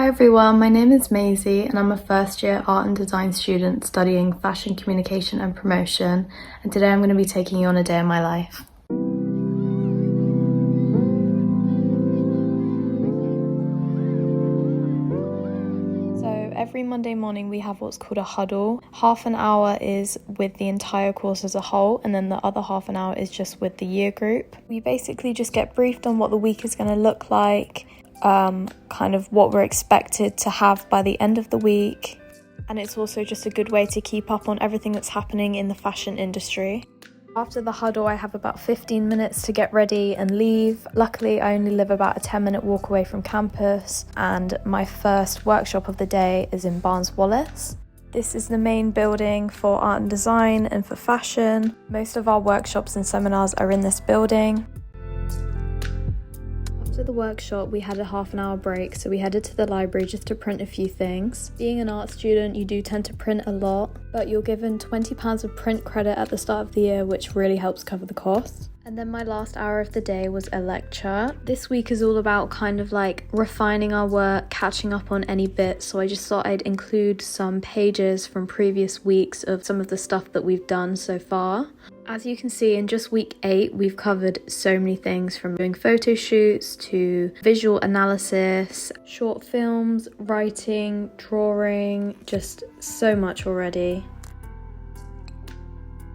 Hi everyone, my name is Maisie and I'm a first year art and design student studying fashion communication and promotion, and today I'm going to be taking you on a day in my life. So every Monday morning we have what's called a huddle. Half an hour is with the entire course as a whole, and then the other half an hour is just with the year group. We basically just get briefed on what the week is going to look like, kind of what we're expected to have by the end of the week, and it's also just a good way to keep up on everything that's happening in the fashion industry. After the huddle I have about 15 minutes to get ready and leave. Luckily I only live about a 10-minute walk away from campus, and my first workshop of the day is in Barnes Wallis. This is the main building for art and design and for fashion. Most of our workshops and seminars are in this building. After the workshop we had a half an hour break, so we headed to the library just to print a few things. Being an art student you do tend to print a lot, but you're given £20 of print credit at the start of the year, which really helps cover the cost. And then my last hour of the day was a lecture. This week is all about kind of like refining our work, catching up on any bits, so I just thought I'd include some pages from previous weeks of some of the stuff that we've done so far. As you can see, in just week 8 we've covered so many things, from doing photo shoots to visual analysis, short films, writing, drawing, just so much already.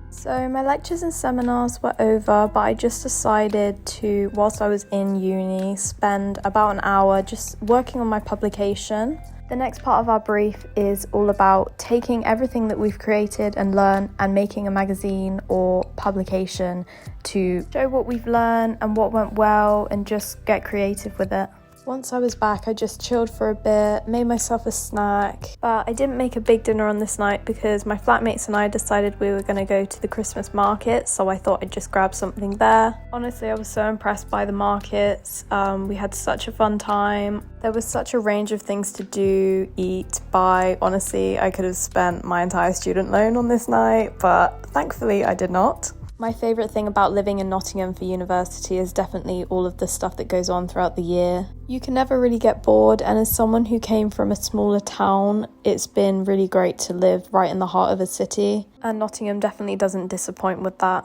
So my lectures and seminars were over, but I just decided to, whilst I was in uni, spend about an hour just working on my publication. The next part of our brief is all about taking everything that we've created and learned and making a magazine or publication to show what we've learned and what went well and just get creative with it. Once I was back, I just chilled for a bit, made myself a snack, but I didn't make a big dinner on this night because my flatmates and I decided we were going to go to the Christmas market, so I thought I'd just grab something there. Honestly, I was so impressed by the markets. We had such a fun time. There was such a range of things to do, eat, buy. Honestly, I could have spent my entire student loan on this night, but thankfully I did not. My favourite thing about living in Nottingham for university is definitely all of the stuff that goes on throughout the year. You can never really get bored, and as someone who came from a smaller town, it's been really great to live right in the heart of a city, and Nottingham definitely doesn't disappoint with that.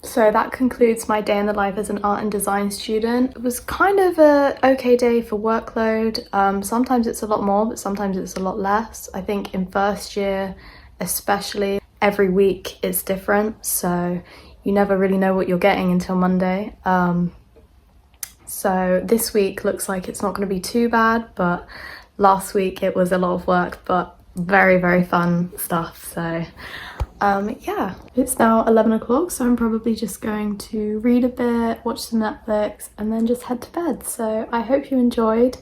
So that concludes my day in the life as an art and design student. It was kind of a okay day for workload. Sometimes it's a lot more, but sometimes it's a lot less. I think in first year especially, every week is different, so you never really know what you're getting until Monday. So this week looks like it's not going to be too bad, but last week it was a lot of work, but very, very fun stuff. So yeah, it's now 11 o'clock, so I'm probably just going to read a bit, watch some Netflix, and then just head to bed. So I hope you enjoyed.